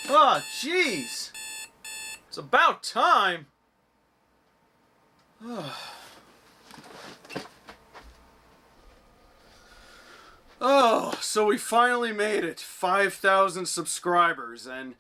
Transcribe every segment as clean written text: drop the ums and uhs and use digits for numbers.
Oh, jeez. It's about time. Oh, so we finally made it. 5,000 subscribers, and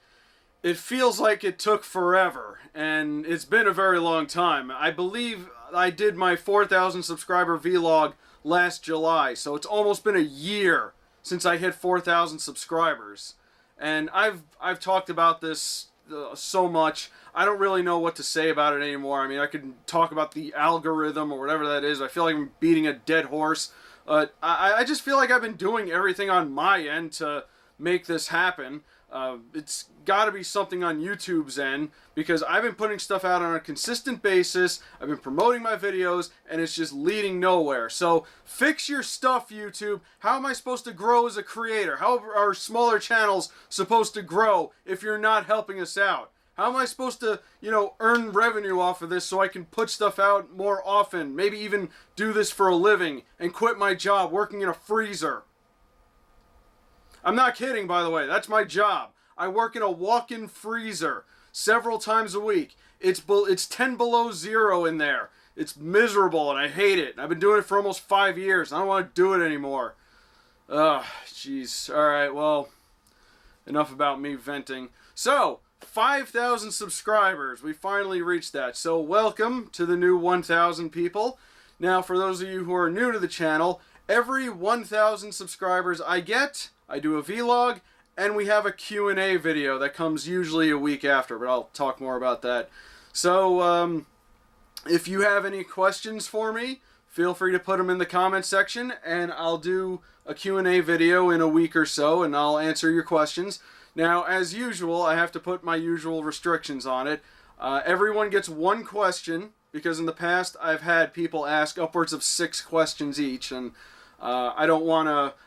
it feels like it took forever, and it's been a very long time. I believe I did my 4,000 subscriber vlog last July, so it's almost been a year since I hit 4,000 subscribers. And I've talked about this so much. I don't really know what to say about it anymore. I mean, I could talk about the algorithm or whatever that is. I feel like I'm beating a dead horse. I just feel like I've been doing everything on my end to make this happen. It's got to be something on YouTube's end, because I've been putting stuff out on a consistent basis. I've been promoting my videos, and it's just leading nowhere. So fix your stuff, YouTube. How am I supposed to grow as a creator? How are smaller channels supposed to grow if you're not helping us out? How am I supposed to, earn revenue off of this so I can put stuff out more often? Maybe even do this for a living and quit my job working in a freezer. I'm not kidding, by the way. That's my job. I work in a walk-in freezer several times a week. It's 10 below zero in there. It's miserable, and I hate it. I've been doing it for almost 5 years. I don't want to do it anymore. Ugh, jeez. All right, well, enough about me venting. So, 5,000 subscribers. We finally reached that. So, welcome to the new 1,000 people. Now, for those of you who are new to the channel, every 1,000 subscribers I do a vlog, and we have a Q&A video that comes usually a week after, but I'll talk more about that. So, if you have any questions for me, feel free to put them in the comment section, and I'll do a Q&A video in a week or so, and I'll answer your questions. Now, as usual, I have to put my usual restrictions on it. Everyone gets one question, because in the past I've had people ask upwards of 6 questions each, and I don't want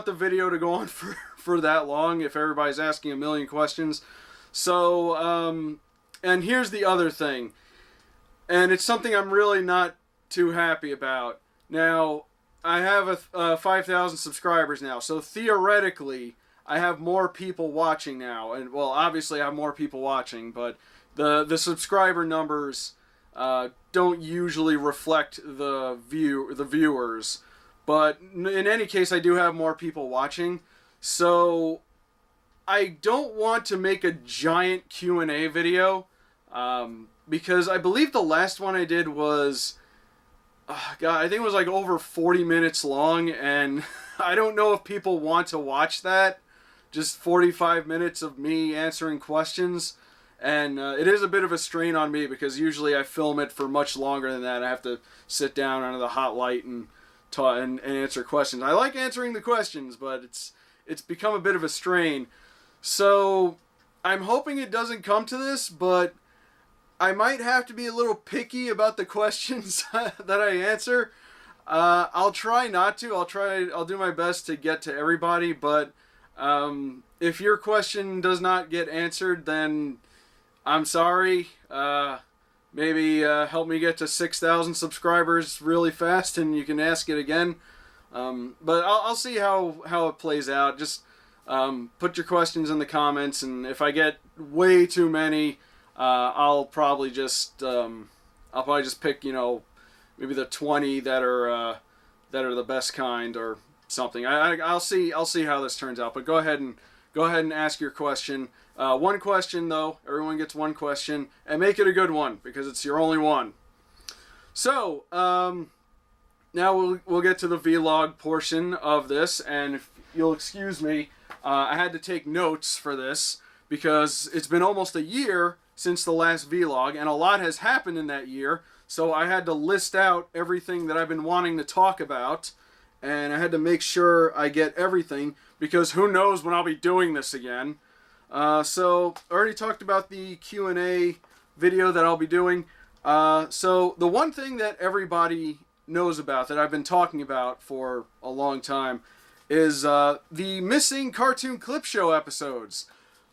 the video to go on for that long if everybody's asking a million questions. So, and here's the other thing, and it's something I'm really not too happy about. Now, I have 5,000 subscribers now, so theoretically, I have more people watching now, and well, obviously I have more people watching, but the subscriber numbers don't usually reflect the viewers. But in any case, I do have more people watching, so I don't want to make a giant Q&A video, because I believe the last one I did was, God, I think it was like over 40 minutes long, and I don't know if people want to watch that, just 45 minutes of me answering questions, and it is a bit of a strain on me, because usually I film it for much longer than that. I have to sit down under the hot light and answer questions. I like answering the questions, but it's become a bit of a strain. So I'm hoping it doesn't come to this, but I might have to be a little picky about the questions that I answer. I'll try not to. I'll do my best to get to everybody, but if your question does not get answered, then I'm sorry. Maybe help me get to 6,000 subscribers really fast, and you can ask it again. But I'll see how it plays out. Just put your questions in the comments, and if I get way too many, I'll probably just pick, maybe the 20 that are the best kind or something. I'll see how this turns out. But go ahead and ask your question. One question, though. Everyone gets one question. And make it a good one, because it's your only one. So, now we'll get to the vlog portion of this. And if you'll excuse me, I had to take notes for this, because it's been almost a year since the last vlog, and a lot has happened in that year. So I had to list out everything that I've been wanting to talk about. And I had to make sure I get everything, because who knows when I'll be doing this again. So I already talked about the Q&A video that I'll be doing. So the one thing that everybody knows about, that I've been talking about for a long time, is the missing cartoon clip show episodes.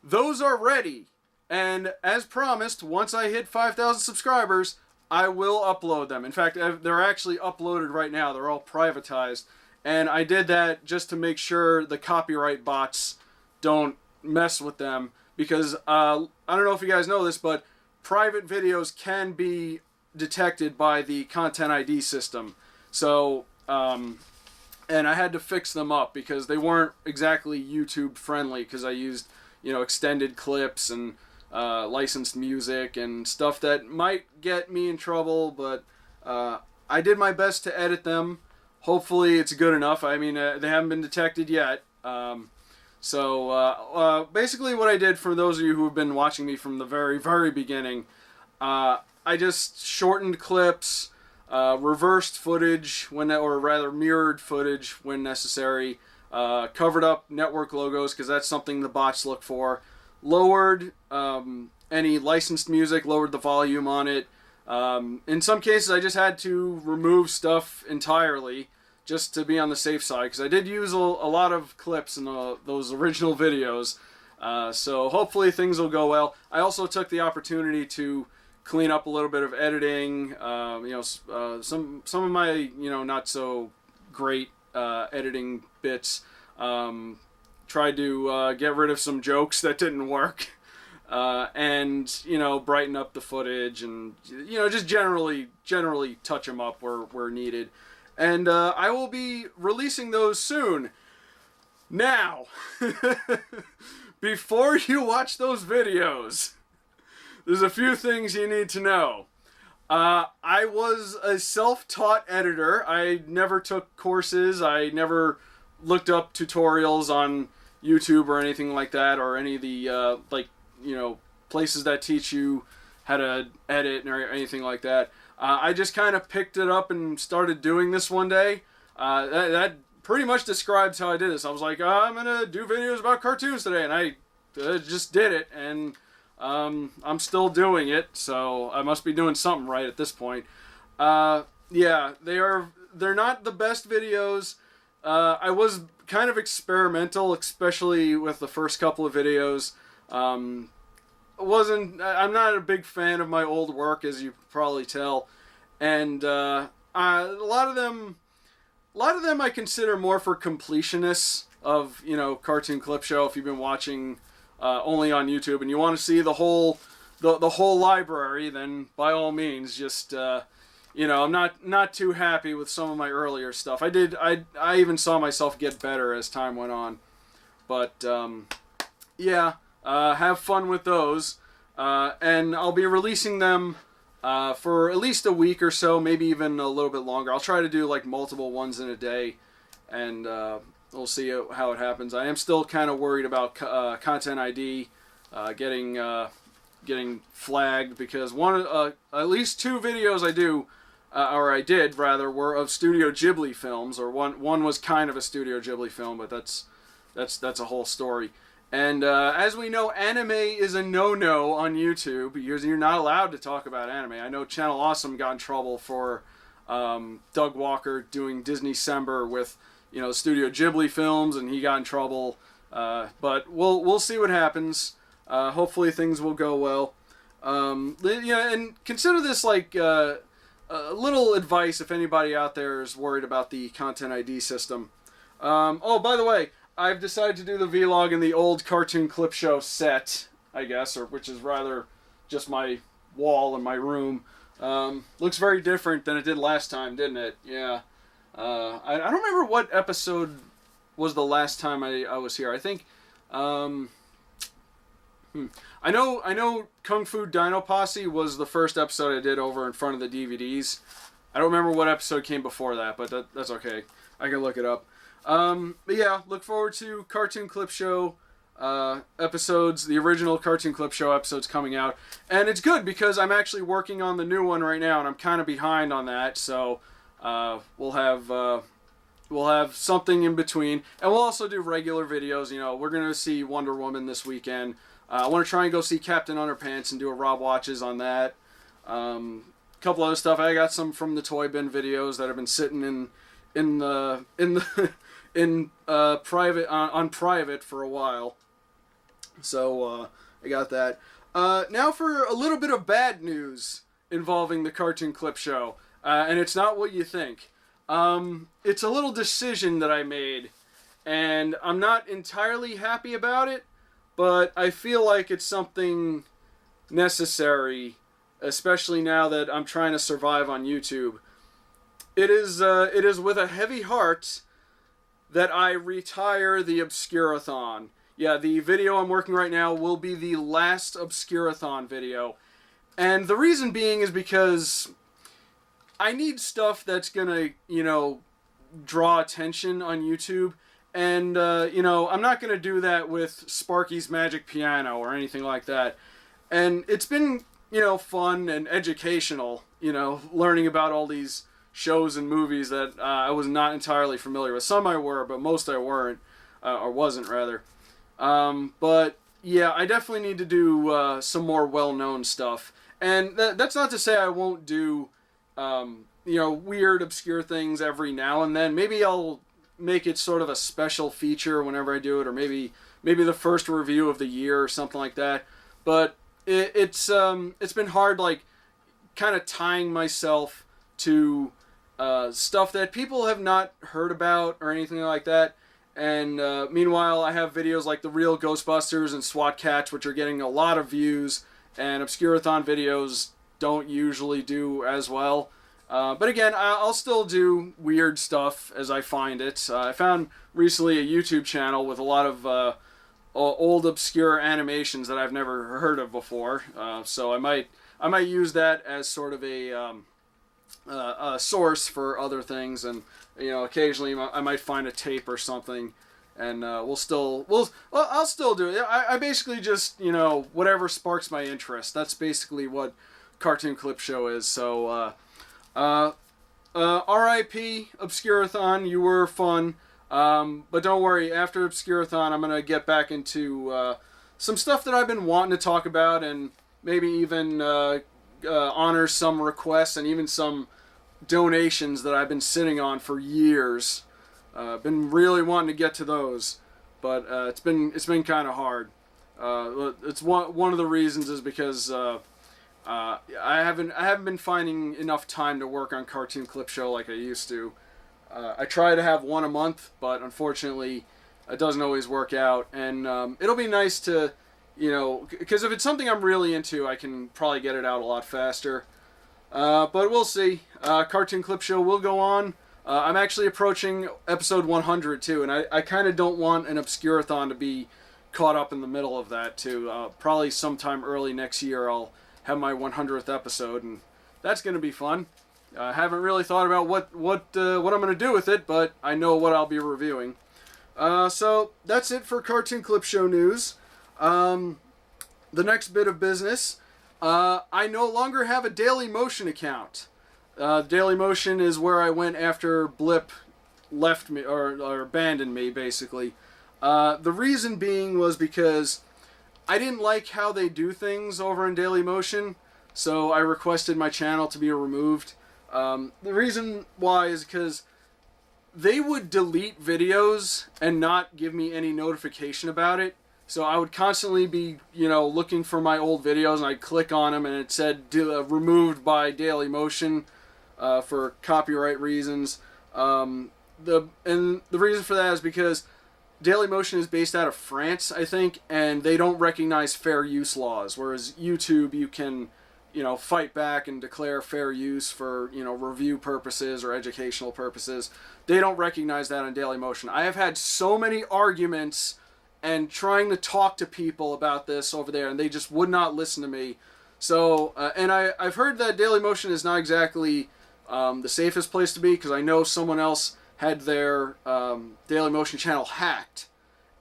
Those are ready. And as promised, once I hit 5,000 subscribers, I will upload them. In fact, they're actually uploaded right now. They're all privatized. And I did that just to make sure the copyright bots don't mess with them, because I don't know if you guys know this, but private videos can be detected by the Content ID system. So, and I had to fix them up because they weren't exactly YouTube friendly, because I used, extended clips and licensed music and stuff that might get me in trouble, but I did my best to edit them. Hopefully it's good enough. I mean, they haven't been detected yet. So basically what I did, for those of you who have been watching me from the very, very beginning, I just shortened clips, reversed footage, or rather mirrored footage when necessary, covered up network logos because that's something the bots look for, lowered any licensed music, lowered the volume on it. In some cases I just had to remove stuff entirely just to be on the safe side, because I did use a lot of clips in those original videos. So hopefully things will go well. I also took the opportunity to clean up a little bit of editing, some of my not so great editing bits. Tried to get rid of some jokes that didn't work, and brighten up the footage, and just generally touch them up where needed. And I will be releasing those soon. Now, before you watch those videos, there's a few things you need to know. I was a self-taught editor. I never took courses. I never looked up tutorials on YouTube or anything like that, or any of the places that teach you how to edit or anything like that. I just kind of picked it up and started doing this one day. That pretty much describes how I did this. I was like, I'm going to do videos about cartoons today, and I just did it, and I'm still doing it, so I must be doing something right at this point. Yeah, they're not the best videos. I was kind of experimental, especially with the first couple of videos. I'm not a big fan of my old work, as you probably tell, and a lot of them I consider more for completionists of Cartoon Clip Show. If you've been watching only on YouTube and you want to see the whole library, then by all means, just I'm not too happy with some of my earlier stuff. I even saw myself get better as time went on, but yeah. Have fun with those, and I'll be releasing them for at least a week or so, maybe even a little bit longer. I'll try to do like multiple ones in a day, and we'll see how it happens. I am still kind of worried about Content ID getting flagged, because at least two videos I did were of Studio Ghibli films, or one was kind of a Studio Ghibli film, but that's a whole story. And as we know, anime is a no-no on YouTube, because you're not allowed to talk about anime. I know Channel Awesome got in trouble for Doug Walker doing Disney-cember with Studio Ghibli films, and he got in trouble. But we'll see what happens. Hopefully things will go well. And consider this like a little advice if anybody out there is worried about the Content ID system. Oh, by the way, I've decided to do the vlog in the old Cartoon Clip Show set, I guess, which is rather just my wall in my room. Looks very different than it did last time, didn't it? Yeah. I don't remember what episode was the last time I was here. I think, I know Kung Fu Dino Posse was the first episode I did over in front of the DVDs. I don't remember what episode came before that, but that's okay. I can look it up. But yeah, look forward to Cartoon Clip Show episodes, the original Cartoon Clip Show episodes coming out. And it's good because I'm actually working on the new one right now, and I'm kind of behind on that, so we'll have something in between. And we'll also do regular videos. We're going to see Wonder Woman this weekend. I want to try and go see Captain Underpants and do a Rob Watches on that. A couple other stuff. I got some from the Toy Bin videos that have been sitting in private on private for a while, so I got that. Now for a little bit of bad news involving the Cartoon Clip Show, and it's not what you think. It's a little decision that I made, and I'm not entirely happy about it. but I feel like it's something necessary, especially now that I'm trying to survive on YouTube. It is with a heavy heart that I retire the obscure-athon. Yeah, the video I'm working right now will be the last obscure-athon video. And the reason being is because I need stuff that's gonna, draw attention on YouTube. And, I'm not gonna do that with Sparky's Magic Piano or anything like that. And it's been, fun and educational, learning about all these shows and movies that I was not entirely familiar with. Some I were, but most I weren't, or wasn't rather. But yeah, I definitely need to do some more well-known stuff. And that's not to say I won't do, weird, obscure things every now and then. Maybe I'll make it sort of a special feature whenever I do it, or maybe the first review of the year or something like that. But it's been hard, like, kind of tying myself to stuff that people have not heard about or anything like that. And meanwhile, I have videos like The Real Ghostbusters and SWAT Cats, which are getting a lot of views, and obscure-athon videos don't usually do as well. But again, I'll still do weird stuff as I find it. I found recently a YouTube channel with a lot of old obscure animations that I've never heard of before. So I might use that as sort of a source for other things, and occasionally I might find a tape or something, and I'll still do it. I basically just whatever sparks my interest. That's basically what Cartoon Clip Show is. So R.I.P. Obscure-athon, you were fun, but don't worry. After Obscure-athon, I'm gonna get back into some stuff that I've been wanting to talk about, and maybe even honor some requests and even some donations that I've been sitting on for years. Been really wanting to get to those, but it's been kind of hard. It's one of the reasons is because I haven't been finding enough time to work on Cartoon Clip Show like I used to. I try to have one a month, but unfortunately, it doesn't always work out. And it'll be nice to, because if it's something I'm really into, I can probably get it out a lot faster. But we'll see. Cartoon Clip Show will go on. I'm actually approaching episode 100 too, and I kind of don't want an obscure-athon to be caught up in the middle of that too. Probably sometime early next year I'll have my 100th episode, and that's going to be fun. I haven't really thought about what I'm going to do with it, but I know what I'll be reviewing. So that's it for Cartoon Clip Show news. The next bit of business, I no longer have a Dailymotion account. Dailymotion is where I went after Blip left me, or abandoned me, basically. The reason being was because I didn't like how they do things over in Dailymotion, so I requested my channel to be removed. The reason why is because they would delete videos and not give me any notification about it. So I would constantly be, looking for my old videos, and I'd click on them, and it said removed by Dailymotion for copyright reasons. And the reason for that is because Dailymotion is based out of France, I think, and they don't recognize fair use laws. Whereas YouTube, you can, fight back and declare fair use for, review purposes or educational purposes. They don't recognize that on Dailymotion. I have had so many arguments and trying to talk to people about this over there, and they just would not listen to me. So, and I've heard that Dailymotion is not exactly the safest place to be, because I know someone else had their Dailymotion channel hacked,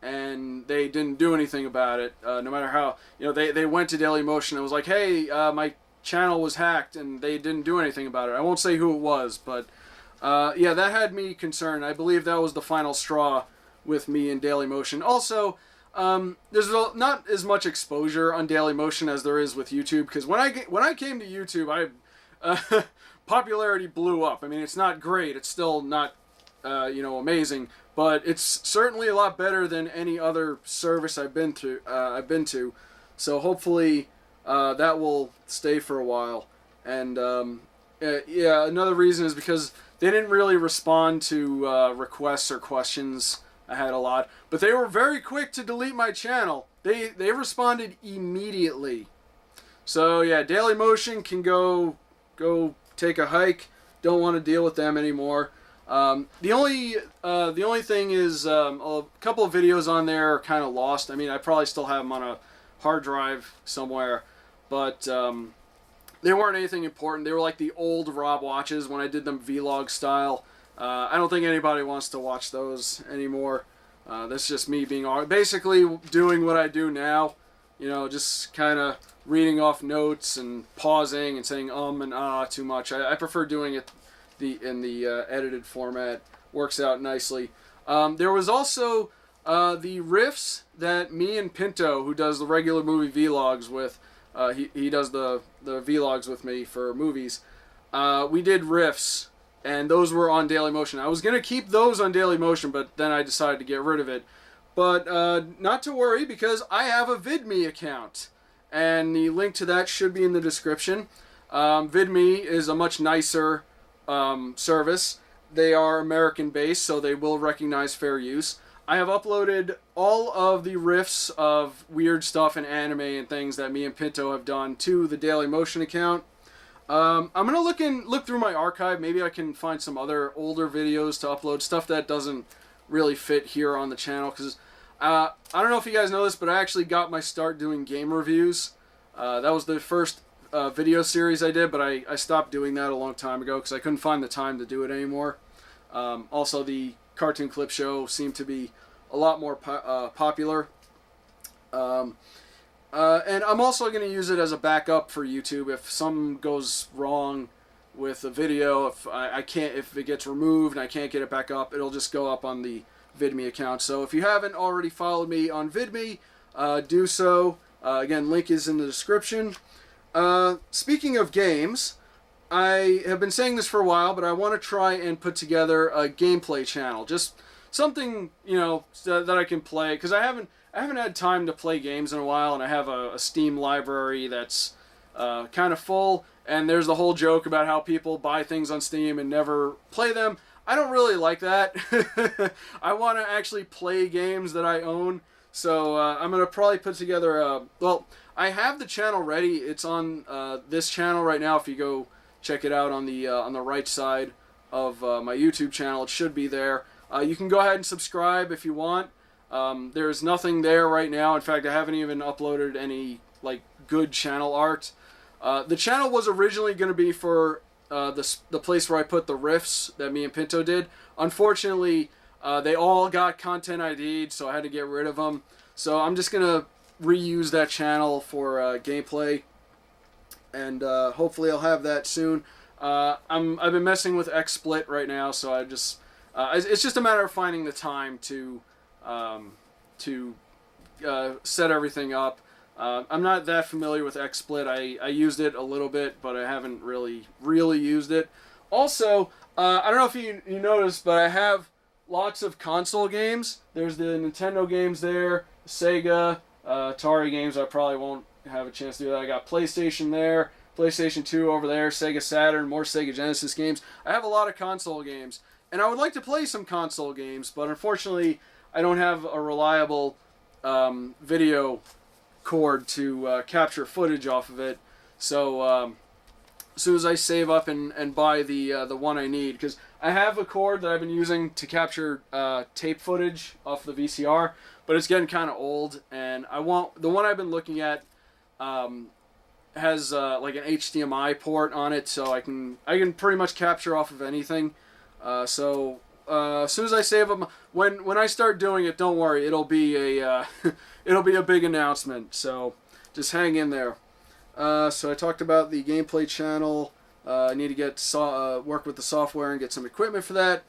and they didn't do anything about it. No matter how, they went to Dailymotion and was like, hey, my channel was hacked, and they didn't do anything about it. I won't say who it was, but yeah, that had me concerned. I believe that was the final straw with me and Dailymotion. Also, there's not as much exposure on Dailymotion as there is with YouTube, because when I came to YouTube, popularity blew up. I mean, it's not great. It's still not amazing, but it's certainly a lot better than any other service I've been to. So hopefully that will stay for a while. And yeah, another reason is because they didn't really respond to requests or questions I had a lot, but they were very quick to delete my channel. they responded immediately. So yeah, Dailymotion can go take a hike. Don't want to deal with them anymore. The only thing is a couple of videos on there are kind of lost. I mean, I probably still have them on a hard drive somewhere, but they weren't anything important. They were like the old Rob watches when I did them vlog style. I don't think anybody wants to watch those anymore. That's just me being basically doing what I do now. You know, just kind of reading off notes and pausing and saying and ah too much. I prefer doing it in the edited format. Works out nicely. There was also the riffs that me and Pinto, who does the regular movie vlogs with, he does the vlogs with me for movies. We did riffs, and those were on Dailymotion. I was going to keep those on Dailymotion, but then I decided to get rid of it. But not to worry, because I have a VidMe account, and the link to that should be in the description. VidMe is a much nicer service. They are American-based, so they will recognize fair use. I have uploaded all of the riffs of weird stuff in anime and things that me and Pinto have done to the Dailymotion account. I'm gonna look through my archive. Maybe I can find some other older videos to upload, stuff that doesn't really fit here on the channel, because I don't know if you guys know this, but I actually got my start doing game reviews. That was the first video series I did, but I stopped doing that a long time ago because I couldn't find the time to do it anymore. Also, the cartoon clip show seemed to be a lot more popular. And I'm also going to use it as a backup for YouTube if something goes wrong with the video. If it gets removed and I can't get it back up, it'll just go up on the VidMe account. So if you haven't already followed me on VidMe, do so. Again, link is in the description. Speaking of games, I have been saying this for a while, but I want to try and put together a gameplay channel. Just something, you know, that I can play, because I haven't had time to play games in a while, and I have a Steam library that's kind of full, and there's the whole joke about how people buy things on Steam and never play them. I don't really like that. I want to actually play games that I own, so I'm going to probably put together well, I have the channel ready. It's on this channel right now. If you go check it out on the right side of my YouTube channel, it should be there. You can go ahead and subscribe if you want. There's nothing there right now. In fact, I haven't even uploaded any like good channel art. The channel was originally going to be for the place where I put the riffs that me and Pinto did. Unfortunately, they all got content ID'd, so I had to get rid of them. So I'm just going to reuse that channel for gameplay, and hopefully I'll have that soon. I've been messing with XSplit right now, so I just it's just a matter of finding the time to set everything up. I'm not that familiar with XSplit. I used it a little bit, but I haven't really used it. Also, I don't know if you noticed, but I have lots of console games. There's the Nintendo games there, Sega, Atari games. I probably won't have a chance to do that. I got PlayStation there, PlayStation 2 over there, Sega Saturn, more Sega Genesis games. I have a lot of console games, and I would like to play some console games, but unfortunately I don't have a reliable video cord to capture footage off of it. So as soon as I save up and buy the one I need, because I have a cord that I've been using to capture tape footage off the VCR, but it's getting kind of old, and I want the one I've been looking at has like an HDMI port on it, so I can pretty much capture off of anything. So as soon as I save up, when I start doing it, don't worry, it'll be a it'll be a big announcement. So just hang in there. So I talked about the gameplay channel. I need to get work with the software and get some equipment for that.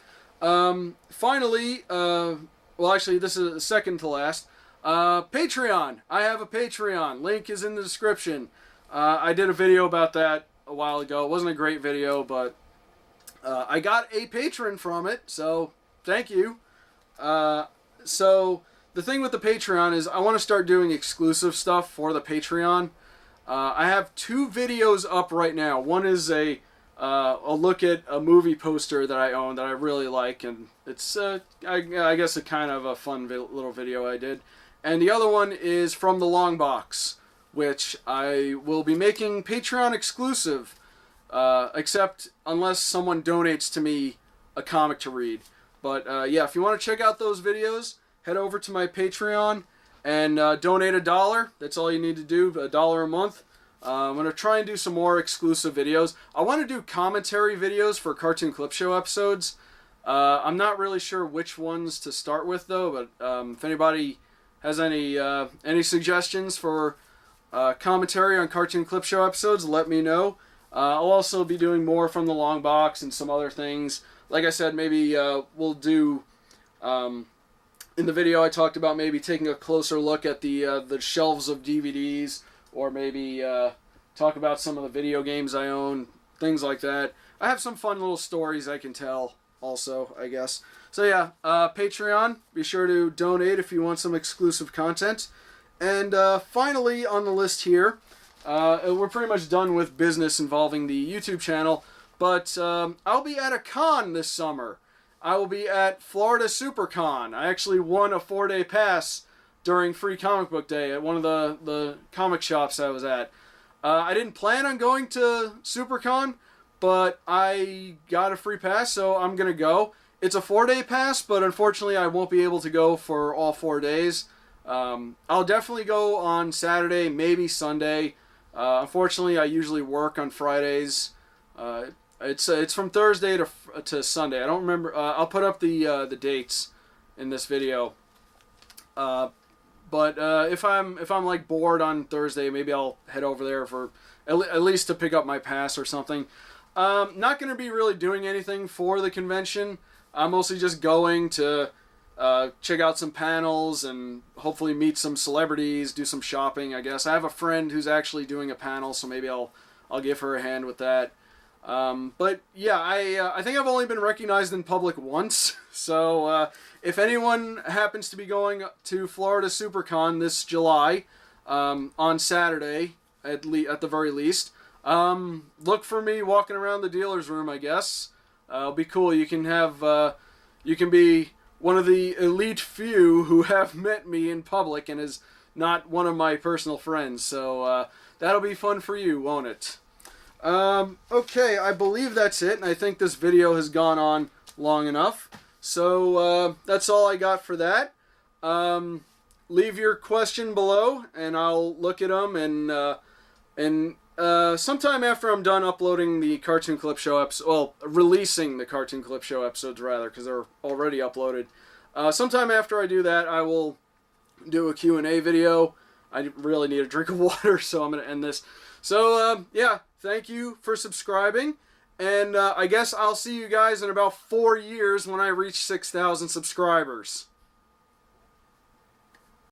Finally, well, actually, this is the second to last. Patreon. I have a Patreon. Link is in the description. I did a video about that a while ago. It wasn't a great video, but I got a patron from it, so thank you. So the thing with the Patreon is I want to start doing exclusive stuff for the Patreon. I have 2 videos up right now. One is a look at a movie poster that I own that I really like, and it's I guess a kind of a fun little video I did. and the other one is from the long box, which I will be making Patreon exclusive, except unless someone donates to me a comic to read. But yeah, if you want to check out those videos, head over to my Patreon and donate $1. That's all you need to do, $1 a month. I'm going to try and do some more exclusive videos. I want to do commentary videos for Cartoon Clip Show episodes. I'm not really sure which ones to start with, though, but if anybody has any suggestions for commentary on Cartoon Clip Show episodes, let me know. I'll also be doing more from the long box and some other things. Like I said, maybe we'll do... in the video I talked about maybe taking a closer look at the shelves of DVDs, or maybe talk about some of the video games I own, things like that. I have some fun little stories I can tell also, I guess. So yeah, Patreon, be sure to donate if you want some exclusive content. And finally on the list here, we're pretty much done with business involving the YouTube channel, but I'll be at a con this summer. I will be at Florida SuperCon. I actually won a 4-day pass during Free Comic Book Day at one of the comic shops I was at. I didn't plan on going to SuperCon, but I got a free pass, so I'm going to go. It's a 4-day pass, but unfortunately I won't be able to go for all 4 days. I'll definitely go on Saturday, maybe Sunday. Unfortunately, I usually work on Fridays. It's from Thursday to Sunday. I don't remember. I'll put up the dates in this video. But if I'm like bored on Thursday, maybe I'll head over there for at least to pick up my pass or something. Not going to be really doing anything for the convention. I'm mostly just going to check out some panels and hopefully meet some celebrities, do some shopping, I guess. I have a friend who's actually doing a panel, so maybe I'll give her a hand with that. But yeah, I think I've only been recognized in public once, so if anyone happens to be going to Florida SuperCon this July, on Saturday, at the very least, look for me walking around the dealer's room, I guess. It'll be cool. You can be one of the elite few who have met me in public and is not one of my personal friends, so that'll be fun for you, won't it? Okay, I believe that's it, and I think this video has gone on long enough. So, that's all I got for that. Leave your question below, and I'll look at them, and sometime after I'm done uploading the Cartoon Clip Show episodes, well, releasing the Cartoon Clip Show episodes, rather, because they're already uploaded. Sometime after I do that, I will do a Q&A video. I really need a drink of water, so I'm going to end this. So, yeah, thank you for subscribing, and I guess I'll see you guys in about 4 years when I reach 6,000 subscribers.